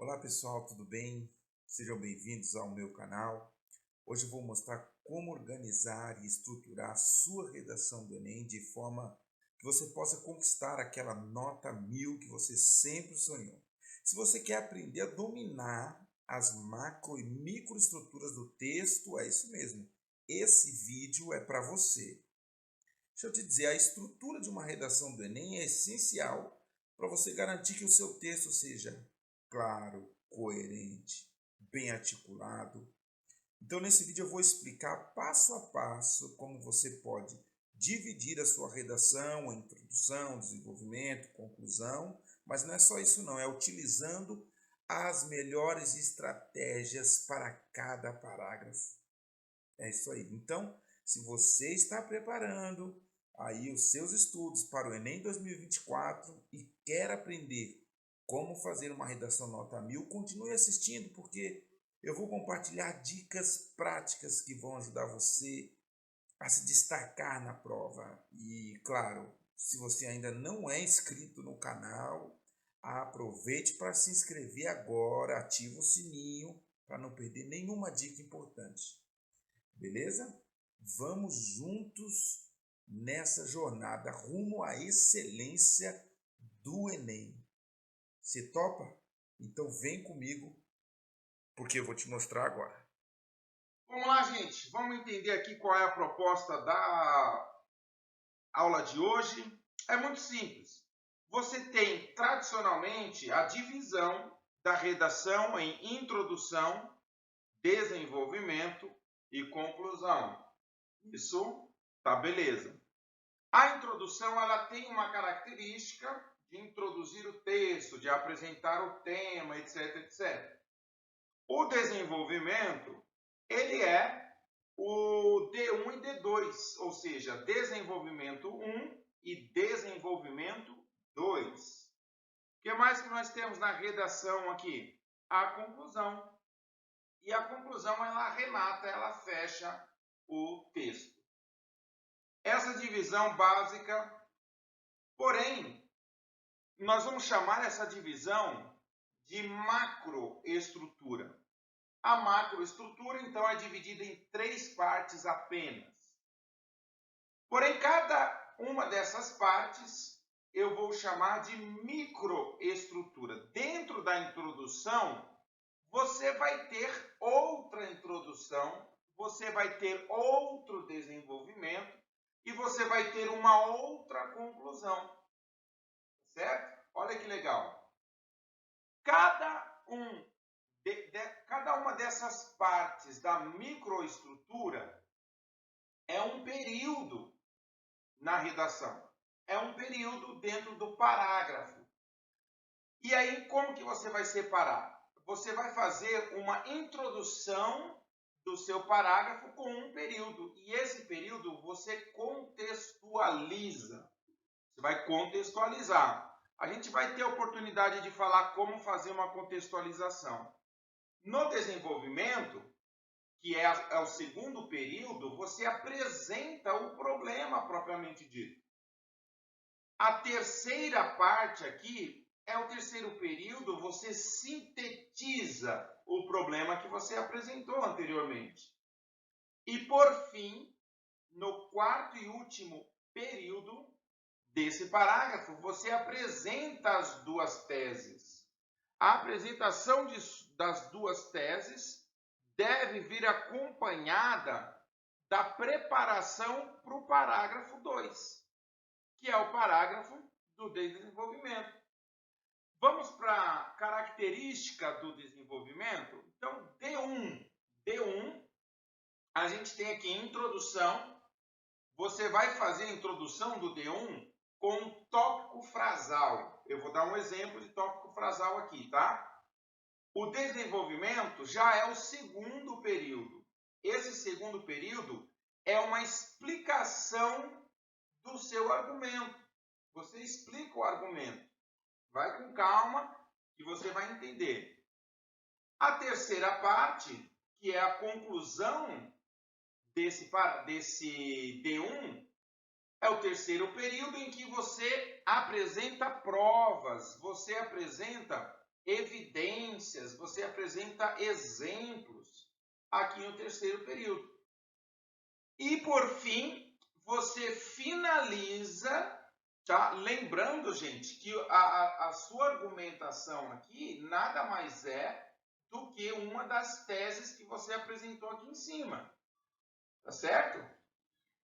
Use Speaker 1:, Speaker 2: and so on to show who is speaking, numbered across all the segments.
Speaker 1: Olá pessoal, tudo bem? Sejam bem-vindos ao meu canal. Hoje eu vou mostrar como organizar e estruturar a sua redação do Enem de forma que você possa conquistar aquela nota 1000 que você sempre sonhou. Se você quer aprender a dominar as macro e microestruturas do texto, é isso mesmo. Esse vídeo é para você. Deixa eu te dizer, a estrutura de uma redação do Enem é essencial para você garantir que o seu texto seja claro, coerente, bem articulado. Então, nesse vídeo eu vou explicar passo a passo como você pode dividir a sua redação em introdução, desenvolvimento, conclusão, mas não é só isso não, é utilizando as melhores estratégias para cada parágrafo. É isso aí. Então, se você está preparando aí os seus estudos para o Enem 2024 e quer aprender como fazer uma redação nota 1000, continue assistindo porque eu vou compartilhar dicas práticas que vão ajudar você a se destacar na prova. E, claro, se você ainda não é inscrito no canal, aproveite para se inscrever agora, ative o sininho para não perder nenhuma dica importante. Beleza? Vamos juntos nessa jornada rumo à excelência do Enem. Você topa? Então vem comigo, porque eu vou te mostrar agora.
Speaker 2: Vamos lá, gente. Vamos entender aqui qual é a proposta da aula de hoje. É muito simples. Você tem, tradicionalmente, a divisão da redação em introdução, desenvolvimento e conclusão. Isso tá beleza. A introdução ela tem uma característica de introduzir o texto, de apresentar o tema, etc, etc. O desenvolvimento, ele é o D1 e D2, ou seja, desenvolvimento 1 e desenvolvimento 2. O que mais que nós temos na redação aqui? A conclusão. E a conclusão, ela arremata, ela fecha o texto. Essa divisão básica, porém, nós vamos chamar essa divisão de macroestrutura. A macroestrutura, então, é dividida em 3 partes apenas. Porém, cada uma dessas partes eu vou chamar de microestrutura. Dentro da introdução, você vai ter outra introdução, você vai ter outro desenvolvimento e você vai ter uma outra conclusão. Certo? Olha que legal. Cada uma dessas partes da microestrutura é um período na redação. É um período dentro do parágrafo. E aí, como que você vai separar? Você vai fazer uma introdução do seu parágrafo com um período. E esse período você contextualiza. Você vai contextualizar. A gente vai ter a oportunidade de falar como fazer uma contextualização. No desenvolvimento, que é o segundo período, você apresenta o problema propriamente dito. A terceira parte aqui é o terceiro período, você sintetiza o problema que você apresentou anteriormente. E por fim, no quarto e último período desse parágrafo, você apresenta as duas teses. A apresentação das duas teses deve vir acompanhada da preparação para o parágrafo 2, que é o parágrafo do desenvolvimento. Vamos para a característica do desenvolvimento? Então, D1, a gente tem aqui introdução. Você vai fazer a introdução do D1 com um tópico frasal. Eu vou dar um exemplo de tópico frasal aqui, tá? O desenvolvimento já é o segundo período. Esse segundo período é uma explicação do seu argumento. Você explica o argumento. Vai com calma que você vai entender. A terceira parte, que é a conclusão desse D1, é o terceiro período em que você apresenta provas, você apresenta evidências, apresenta exemplos aqui no terceiro período. E, por fim, você finaliza, tá? Lembrando, gente, que a sua argumentação aqui nada mais é do que uma das teses que você apresentou aqui em cima. Tá certo?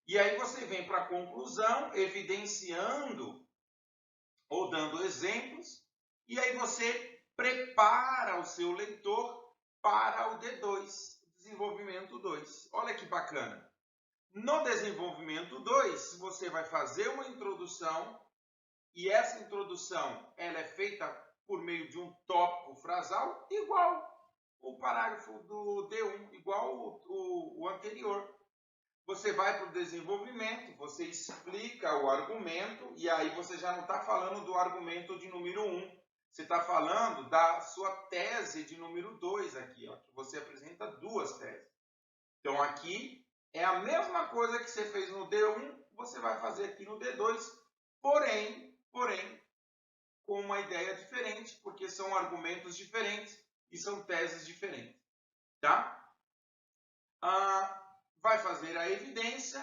Speaker 2: E aí você vem para a conclusão, evidenciando ou dando exemplos, e aí você prepara o seu leitor para o D2, desenvolvimento 2. Olha que bacana. No desenvolvimento 2, você vai fazer uma introdução, e essa introdução ela é feita por meio de um tópico frasal, igual o parágrafo do D1, igual o anterior. Você vai para o desenvolvimento, você explica o argumento, e aí você já não está falando do argumento de número 1, você está falando da sua tese de número 2 aqui, ó, que você apresenta duas teses. Então aqui é a mesma coisa que você fez no D1, você vai fazer aqui no D2, porém, com uma ideia diferente, porque são argumentos diferentes e são teses diferentes, tá? Vai fazer a evidência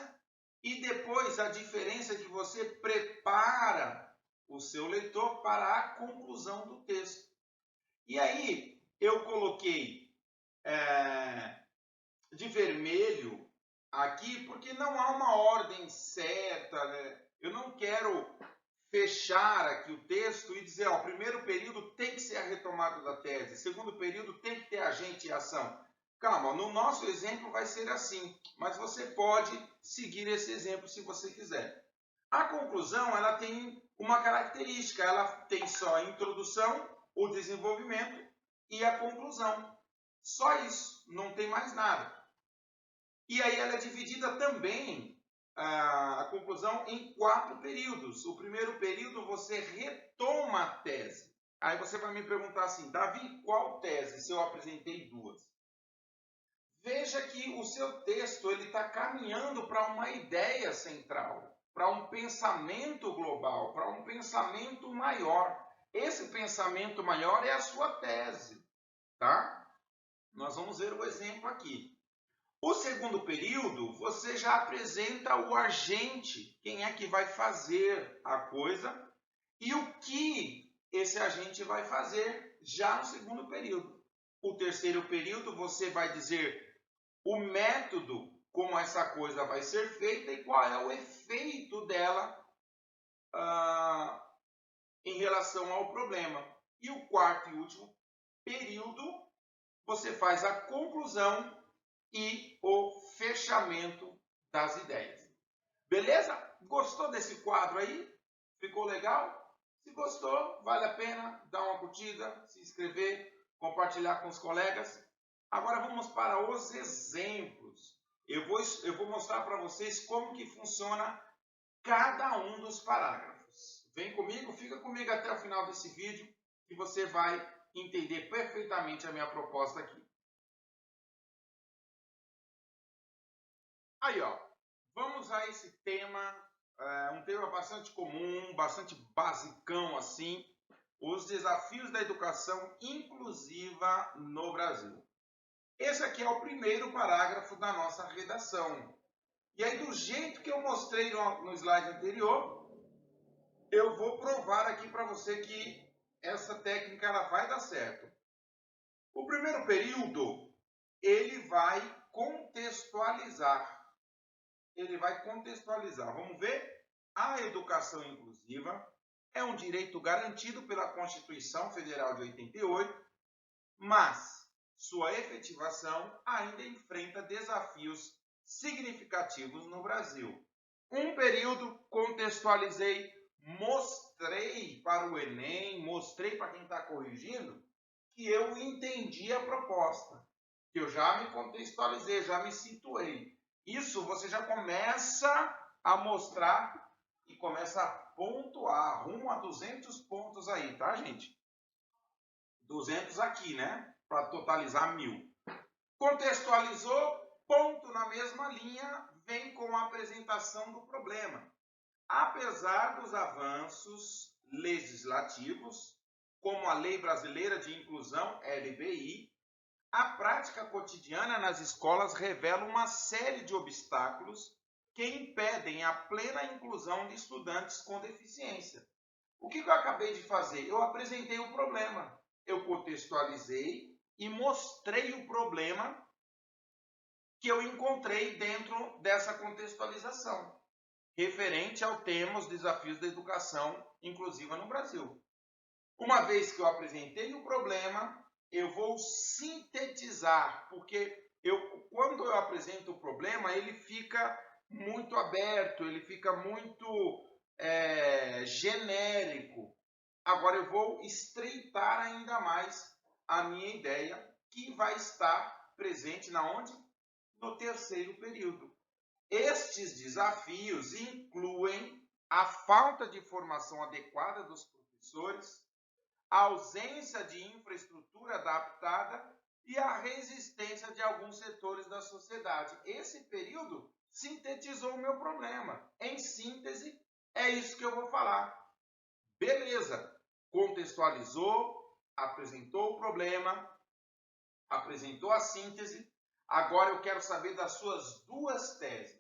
Speaker 2: e depois a diferença é que você prepara o seu leitor para a conclusão do texto. E aí eu coloquei de vermelho aqui porque não há uma ordem certa, né? Eu não quero fechar aqui o texto e dizer, ó, primeiro período tem que ser a retomada da tese, segundo período tem que ter agente e ação. Calma, no nosso exemplo vai ser assim, mas você pode seguir esse exemplo se você quiser. A conclusão, ela tem uma característica, ela tem só a introdução, o desenvolvimento e a conclusão. Só isso, não tem mais nada. E aí ela é dividida também, a conclusão, em 4 períodos. O primeiro período você retoma a tese. Aí você vai me perguntar assim, Davi, qual tese se eu apresentei 2? Veja que o seu texto está caminhando para uma ideia central, para um pensamento global, para um pensamento maior. Esse pensamento maior é a sua tese, tá? Nós vamos ver o exemplo aqui. O segundo período, você já apresenta o agente, quem é que vai fazer a coisa e o que esse agente vai fazer já no segundo período. O terceiro período, você vai dizer o método como essa coisa vai ser feita e qual é o efeito dela em relação ao problema. E o quarto e último período, você faz a conclusão e o fechamento das ideias. Beleza? Gostou desse quadro aí? Ficou legal? Se gostou, vale a pena dar uma curtida, se inscrever, compartilhar com os colegas. Agora vamos para os exemplos. Eu vou mostrar para vocês como que funciona cada um dos parágrafos. Vem comigo, fica comigo até o final desse vídeo que você vai entender perfeitamente a minha proposta aqui. Aí, ó, vamos a esse tema, um tema bastante comum, bastante basicão assim, os desafios da educação inclusiva no Brasil. Esse aqui é o primeiro parágrafo da nossa redação. E aí, do jeito que eu mostrei no slide anterior, eu vou provar aqui para você que essa técnica ela vai dar certo. O primeiro período, ele vai contextualizar. Vamos ver? A educação inclusiva é um direito garantido pela Constituição Federal de 88, mas sua efetivação ainda enfrenta desafios significativos no Brasil. Um período, contextualizei, mostrei para o Enem, mostrei para quem está corrigindo, que eu entendi a proposta, que eu já me contextualizei, já me situei. Isso você já começa a mostrar e começa a pontuar, rumo a 200 pontos aí, tá, gente? 200 aqui, né? Para totalizar 1000. Contextualizou, ponto na mesma linha, vem com a apresentação do problema. Apesar dos avanços legislativos, como a Lei Brasileira de Inclusão, LBI, a prática cotidiana nas escolas revela uma série de obstáculos que impedem a plena inclusão de estudantes com deficiência. O que eu acabei de fazer? Eu apresentei o problema, eu contextualizei e mostrei o problema que eu encontrei dentro dessa contextualização, referente ao tema os desafios da educação inclusiva no Brasil. Uma vez que eu apresentei o problema, eu vou sintetizar, porque quando eu apresento o problema, ele fica muito aberto, ele fica muito genérico. Agora eu vou estreitar ainda mais a minha ideia, que vai estar presente na onde? No terceiro período. Estes desafios incluem a falta de formação adequada dos professores, a ausência de infraestrutura adaptada e a resistência de alguns setores da sociedade. Esse período sintetizou o meu problema. Em síntese, é isso que eu vou falar. Beleza, contextualizou, apresentou o problema, apresentou a síntese. Agora eu quero saber das suas duas teses.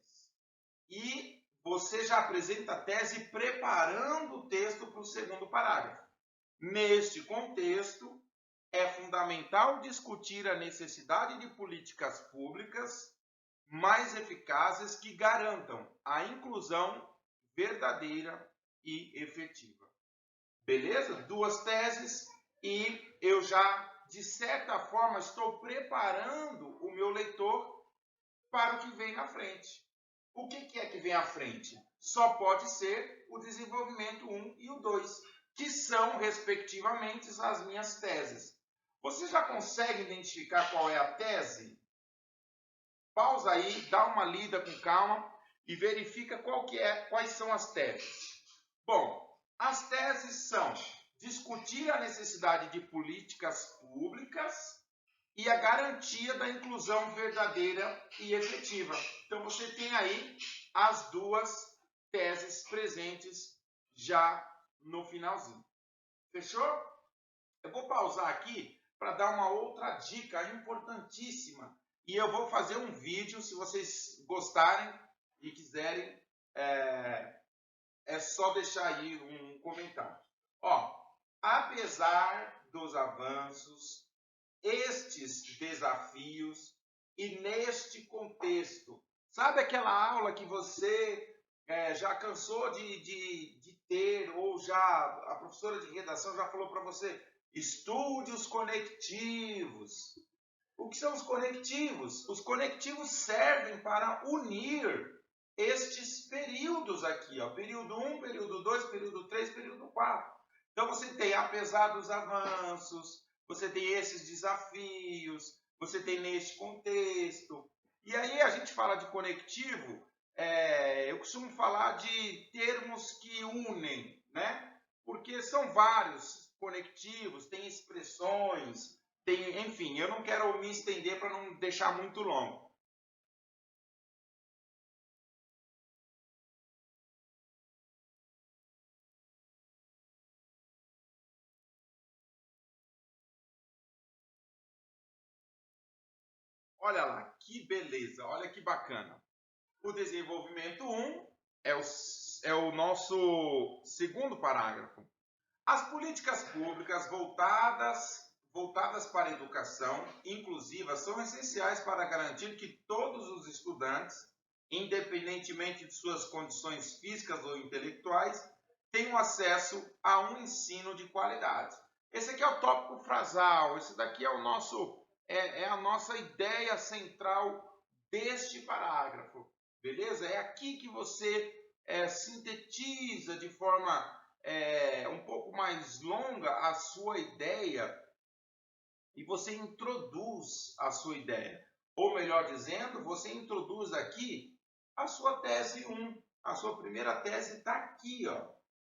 Speaker 2: E você já apresenta a tese preparando o texto para o segundo parágrafo. Neste contexto, é fundamental discutir a necessidade de políticas públicas mais eficazes que garantam a inclusão verdadeira e efetiva. Beleza? Duas teses e eu já, de certa forma, estou preparando o meu leitor para o que vem na frente. O que é que vem à frente? Só pode ser o desenvolvimento 1 e o 2, que são, respectivamente, as minhas teses. Você já consegue identificar qual é a tese? Pausa aí, dá uma lida com calma e verifica quais são as teses. Bom, as teses são discutir a necessidade de políticas públicas e a garantia da inclusão verdadeira e efetiva. Então, você tem aí as duas teses presentes já no finalzinho. Fechou? Eu vou pausar aqui para dar uma outra dica importantíssima. E eu vou fazer um vídeo, se vocês gostarem e quiserem, é só deixar aí um comentário. Ó, apesar dos avanços, estes desafios e neste contexto, sabe aquela aula que você já cansou de ter, ou já a professora de redação já falou para você, estude os conectivos. O que são os conectivos? Os conectivos servem para unir estes períodos aqui, ó, período 1, período 2, período 3, período 4. Então você tem, apesar dos avanços, você tem esses desafios, você tem neste contexto. E aí a gente fala de conectivo, eu costumo falar de termos que unem, né? Porque são vários conectivos, tem expressões, enfim, eu não quero me estender para não deixar muito longo. Olha lá, que beleza, olha que bacana. O desenvolvimento 1 é o nosso segundo parágrafo. As políticas públicas voltadas para a educação inclusiva são essenciais para garantir que todos os estudantes, independentemente de suas condições físicas ou intelectuais, tenham acesso a um ensino de qualidade. Esse aqui é o tópico frasal, esse daqui é a nossa ideia central deste parágrafo, beleza? É aqui que você sintetiza de forma um pouco mais longa a sua ideia e você introduz a sua ideia. Ou melhor dizendo, você introduz aqui a sua tese 1. A sua primeira tese está aqui,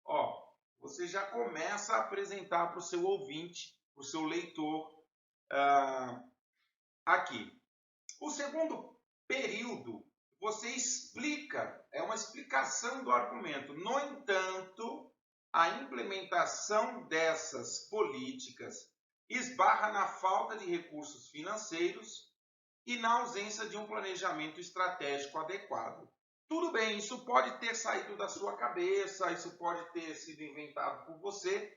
Speaker 2: ó. Você já começa a apresentar para o seu ouvinte, para o seu leitor, aqui. O segundo período, você explica, é uma explicação do argumento. No entanto, a implementação dessas políticas esbarra na falta de recursos financeiros e na ausência de um planejamento estratégico adequado. Tudo bem, isso pode ter saído da sua cabeça, isso pode ter sido inventado por você,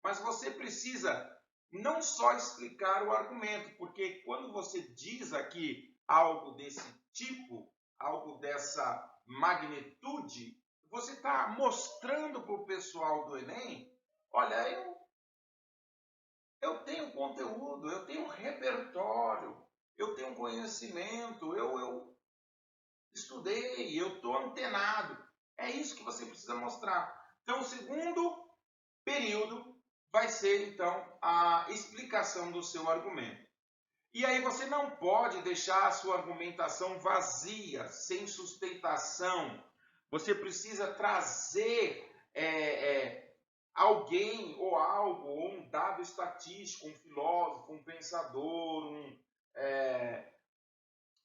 Speaker 2: mas você precisa não só explicar o argumento, porque quando você diz aqui algo desse tipo, algo dessa magnitude, você está mostrando para o pessoal do Enem, olha, eu tenho conteúdo, eu tenho repertório, eu tenho conhecimento, eu estudei, eu estou antenado. É isso que você precisa mostrar. Então, o segundo período vai ser, então, a explicação do seu argumento. E aí você não pode deixar a sua argumentação vazia, sem sustentação. Você precisa trazer alguém ou algo, ou um dado estatístico, um filósofo, um pensador,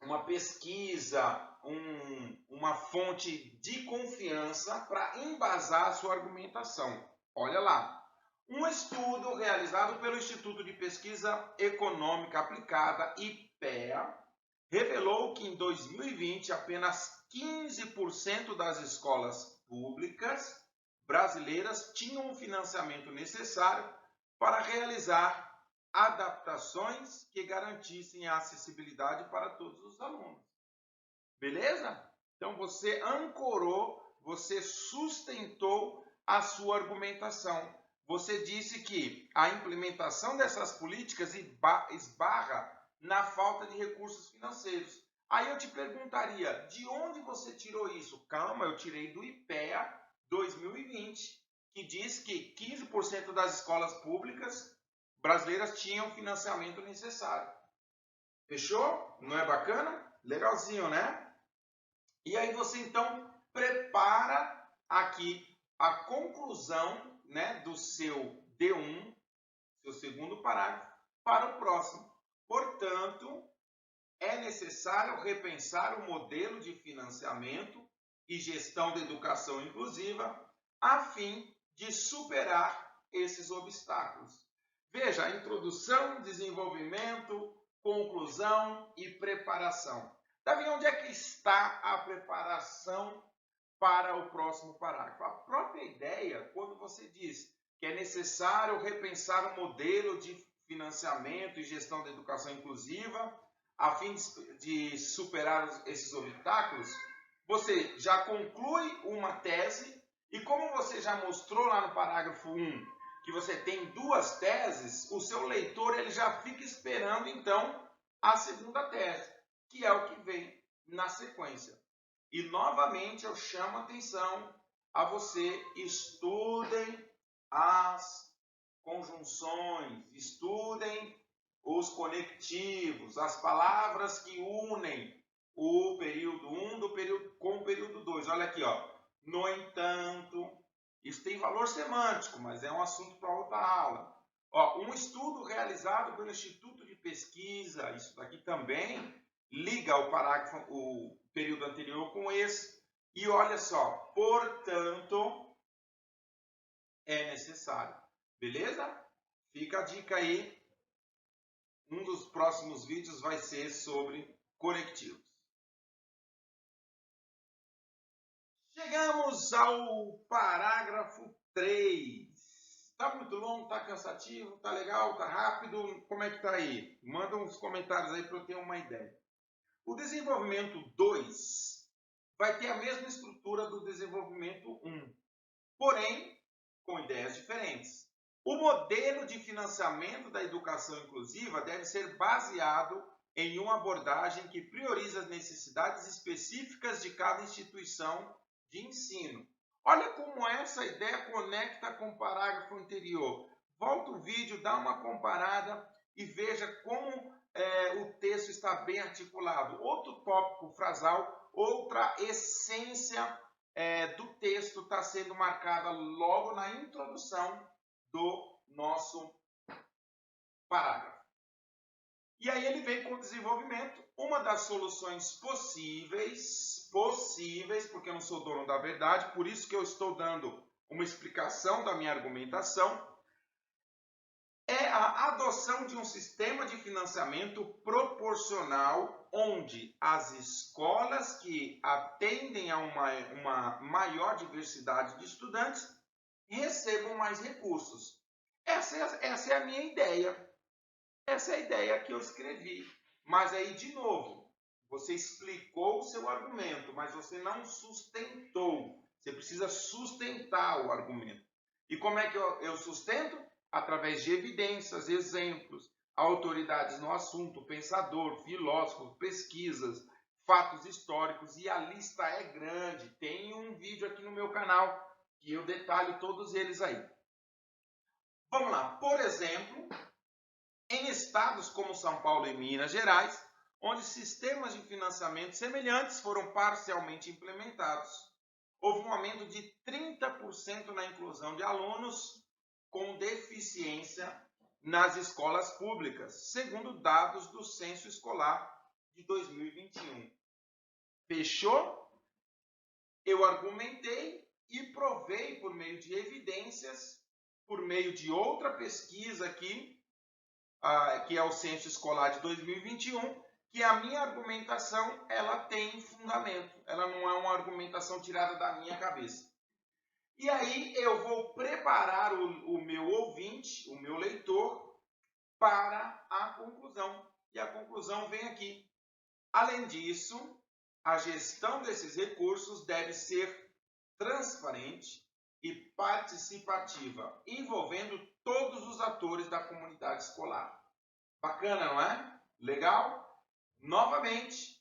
Speaker 2: uma pesquisa, uma fonte de confiança para embasar a sua argumentação. Olha lá. Um estudo realizado pelo Instituto de Pesquisa Econômica Aplicada, IPEA, revelou que em 2020 apenas 15% das escolas públicas brasileiras tinham o financiamento necessário para realizar adaptações que garantissem a acessibilidade para todos os alunos. Beleza? Então você ancorou, você sustentou a sua argumentação. Você disse que a implementação dessas políticas esbarra na falta de recursos financeiros. Aí eu te perguntaria, de onde você tirou isso? Calma, eu tirei do IPEA 2020, que diz que 15% das escolas públicas brasileiras tinham o financiamento necessário. Fechou? Não é bacana? Legalzinho, né? E aí você então prepara aqui a conclusão, né, do seu D1, seu segundo parágrafo, para o próximo. Portanto, é necessário repensar o modelo de financiamento e gestão da educação inclusiva a fim de superar esses obstáculos. Veja, introdução, desenvolvimento, conclusão e preparação. Davi, onde é que está a preparação para o próximo parágrafo? A própria ideia, quando você diz que é necessário repensar o modelo de financiamento e gestão da educação inclusiva, a fim de superar esses obstáculos, você já conclui uma tese, e como você já mostrou lá no parágrafo 1, que você tem duas teses, o seu leitor ele já fica esperando, então, a segunda tese, que é o que vem na sequência. E, novamente, eu chamo a atenção a você, estudem as conjunções, estudem os conectivos, as palavras que unem o período 1 com o período 2. Olha aqui, ó. No entanto, isso tem valor semântico, mas é um assunto para outra aula. Ó, um estudo realizado pelo Instituto de Pesquisa, isso daqui também liga o parágrafo, o período anterior com esse. E olha só, portanto, é necessário. Beleza? Fica a dica aí. Um dos próximos vídeos vai ser sobre conectivos. Chegamos ao parágrafo 3. Tá muito longo, tá cansativo, tá legal, tá rápido? Como é que tá aí? Manda uns comentários aí para eu ter uma ideia. O desenvolvimento 2 vai ter a mesma estrutura do desenvolvimento 1, porém com ideias diferentes. O modelo de financiamento da educação inclusiva deve ser baseado em uma abordagem que prioriza as necessidades específicas de cada instituição de ensino. Olha como essa ideia conecta com o parágrafo anterior. Volta o vídeo, dá uma comparada e veja como o texto está bem articulado. Outro tópico frasal, outra essência do texto está sendo marcada logo na introdução do nosso parágrafo. E aí ele vem com o desenvolvimento. Uma das soluções possíveis, porque eu não sou dono da verdade, por isso que eu estou dando uma explicação da minha argumentação, é é a adoção de um sistema de financiamento proporcional, onde as escolas que atendem a uma maior diversidade de estudantes recebam mais recursos. Essa é a minha ideia. Essa é a ideia que eu escrevi. Mas aí, de novo, você explicou o seu argumento, mas você não sustentou. Você precisa sustentar o argumento. E como é que eu sustento? Através de evidências, exemplos, autoridades no assunto, pensador, filósofo, pesquisas, fatos históricos, e a lista é grande. Tem um vídeo aqui no meu canal que eu detalho todos eles aí. Vamos lá. Por exemplo, em estados como São Paulo e Minas Gerais, onde sistemas de financiamento semelhantes foram parcialmente implementados, houve um aumento de 30% na inclusão de alunos com deficiência nas escolas públicas, segundo dados do Censo Escolar de 2021. Fechou? Eu argumentei e provei por meio de evidências, por meio de outra pesquisa aqui, que é o Censo Escolar de 2021, que a minha argumentação ela tem fundamento. Ela não é uma argumentação tirada da minha cabeça. E aí eu vou preparar o meu ouvinte, o meu leitor, para a conclusão. E a conclusão vem aqui. Além disso, a gestão desses recursos deve ser transparente e participativa, envolvendo todos os atores da comunidade escolar. Bacana, não é? Legal? Novamente,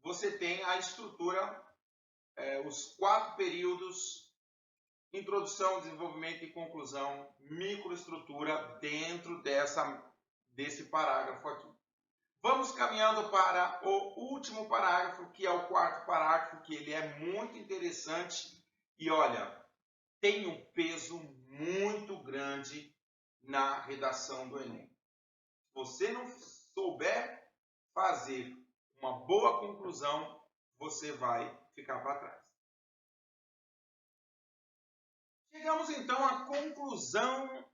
Speaker 2: você tem a estrutura, os 4 períodos: introdução, desenvolvimento e conclusão, microestrutura dentro desse parágrafo aqui. Vamos caminhando para o último parágrafo, que é o 4º parágrafo, que ele é muito interessante e, olha, tem um peso muito grande na redação do Enem. Se você não souber fazer uma boa conclusão, você vai ficar para trás. Chegamos então à conclusão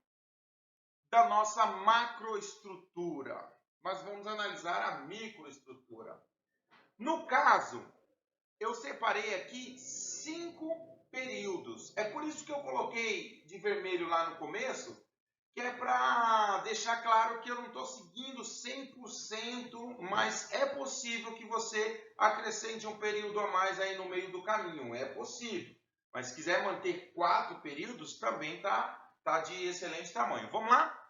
Speaker 2: da nossa macroestrutura, mas vamos analisar a microestrutura. No caso, eu separei aqui 5 períodos. É por isso que eu coloquei de vermelho lá no começo, que é para deixar claro que eu não estou seguindo 100%, mas é possível que você acrescente um período a mais aí no meio do caminho. É possível. Mas se quiser manter 4 períodos, também tá de excelente tamanho. Vamos lá?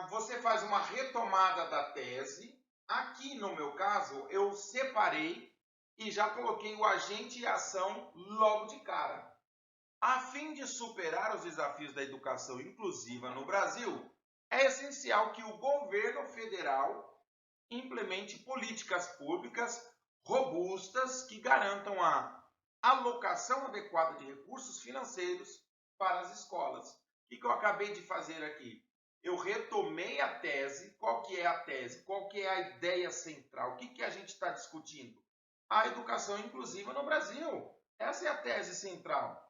Speaker 2: Você faz uma retomada da tese. Aqui, no meu caso, eu separei e já coloquei o agente e a ação logo de cara. A fim de superar os desafios da educação inclusiva no Brasil, é essencial que o governo federal implemente políticas públicas robustas que garantam a alocação adequada de recursos financeiros para as escolas. O que eu acabei de fazer aqui? Eu retomei a tese. Qual que é a tese? Qual que é a ideia central? O que a gente está discutindo? A educação inclusiva no Brasil. Essa é a tese central.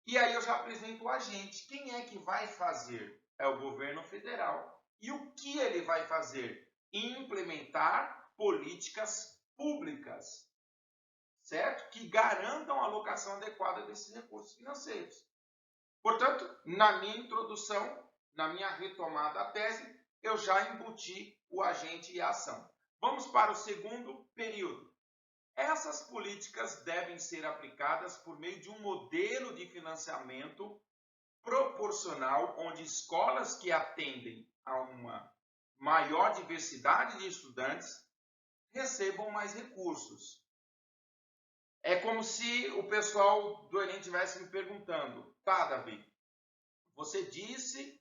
Speaker 2: E aí eu já apresento o agente. Quem é que vai fazer? É o governo federal. E o que ele vai fazer? Implementar políticas públicas, certo? Que garantam a alocação adequada desses recursos financeiros. Portanto, na minha introdução, na minha retomada à tese, eu já embuti o agente e a ação. Vamos para o segundo período. Essas políticas devem ser aplicadas por meio de um modelo de financiamento proporcional, onde escolas que atendem a uma maior diversidade de estudantes recebam mais recursos. É como se o pessoal do Enem estivesse me perguntando: tá, Davi, você disse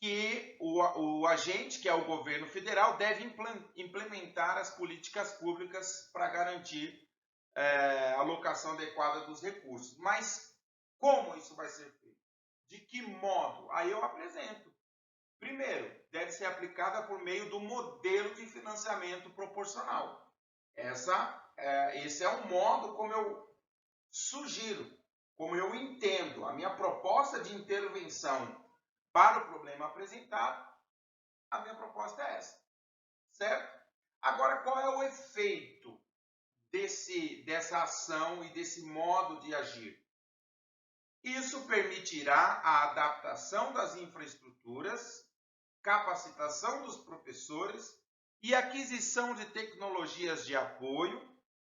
Speaker 2: que o agente, que é o governo federal, deve implementar as políticas públicas para garantir a alocação adequada dos recursos. Mas como isso vai ser feito? De que modo? Aí eu apresento. Primeiro, deve ser aplicada por meio do modelo de financiamento proporcional. Esse é o modo como eu sugiro. como eu entendo a minha proposta de intervenção para o problema apresentado, a minha proposta é essa, certo? Agora, qual é o efeito dessa ação e desse modo de agir? Isso permitirá a adaptação das infraestruturas, capacitação dos professores e aquisição de tecnologias de apoio,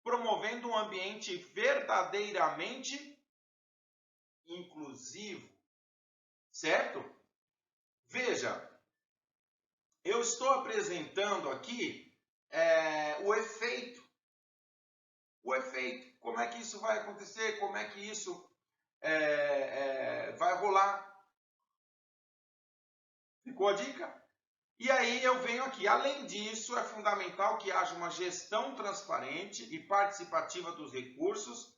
Speaker 2: promovendo um ambiente verdadeiramente inclusivo, certo? Veja, eu estou apresentando aqui o efeito. O efeito, como é que isso vai acontecer, como é que isso vai rolar. Ficou a dica? E aí eu venho aqui. Além disso, é fundamental que haja uma gestão transparente e participativa dos recursos,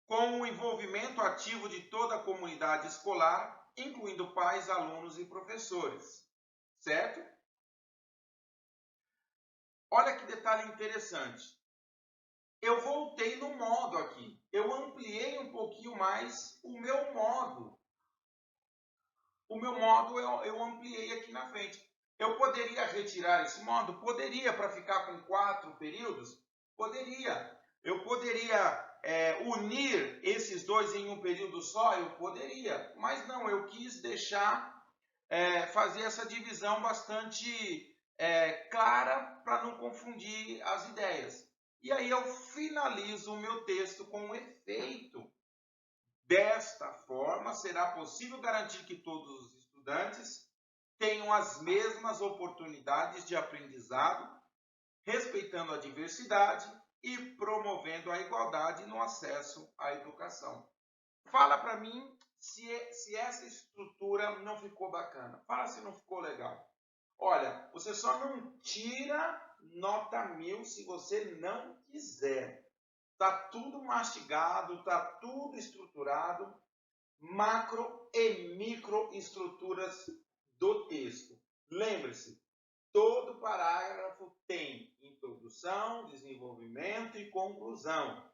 Speaker 2: com o envolvimento ativo de toda a comunidade escolar, incluindo pais, alunos e professores. Certo? Olha que detalhe interessante. Eu voltei no modo aqui. Eu ampliei um pouquinho mais o meu modo. O meu modo eu ampliei aqui na frente. Eu poderia retirar esse modo? Poderia, para ficar com 4 períodos? Poderia. Eu poderia unir esses dois em um período só? Eu poderia. Mas não, eu quis deixar, fazer essa divisão bastante clara para não confundir as ideias. E aí eu finalizo o meu texto com um efeito. Desta forma, será possível garantir que todos os estudantes tenham as mesmas oportunidades de aprendizado, respeitando a diversidade e promovendo a igualdade no acesso à educação. Fala para mim se essa estrutura não ficou bacana. Fala se não ficou legal. Olha, você só não tira nota 1000 se você não quiser. Está tudo mastigado, está tudo estruturado, macro e microestruturas do texto. Lembre-se, todo parágrafo tem introdução, desenvolvimento e conclusão.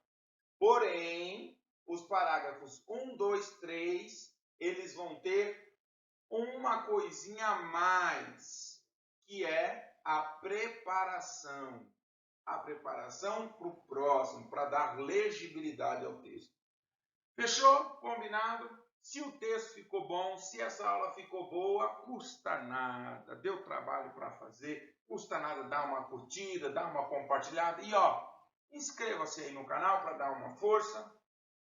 Speaker 2: Porém, os parágrafos 1, 2, 3, eles vão ter uma coisinha a mais, que é a preparação. A preparação para o próximo, para dar legibilidade ao texto. Fechou? Combinado? Se o texto ficou bom, se essa aula ficou boa, custa nada, deu trabalho para fazer, custa nada dar uma curtida, dar uma compartilhada e inscreva-se aí no canal para dar uma força,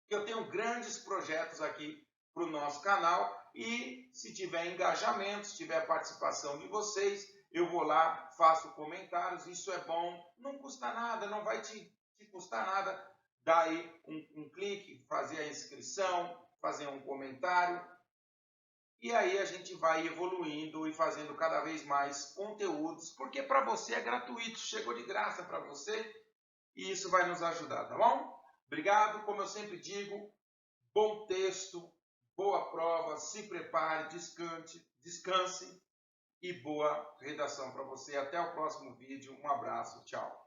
Speaker 2: que eu tenho grandes projetos aqui para o nosso canal e se tiver engajamento, se tiver participação de vocês, eu vou lá, faço comentários, isso é bom, não custa nada, não vai te custar nada, dar aí um clique, fazer a inscrição, fazer um comentário, e aí a gente vai evoluindo e fazendo cada vez mais conteúdos, porque para você é gratuito, chegou de graça para você, e isso vai nos ajudar, tá bom? Obrigado, como eu sempre digo, bom texto, boa prova, se prepare, descanse e boa redação para você. Até o próximo vídeo. Um abraço, tchau.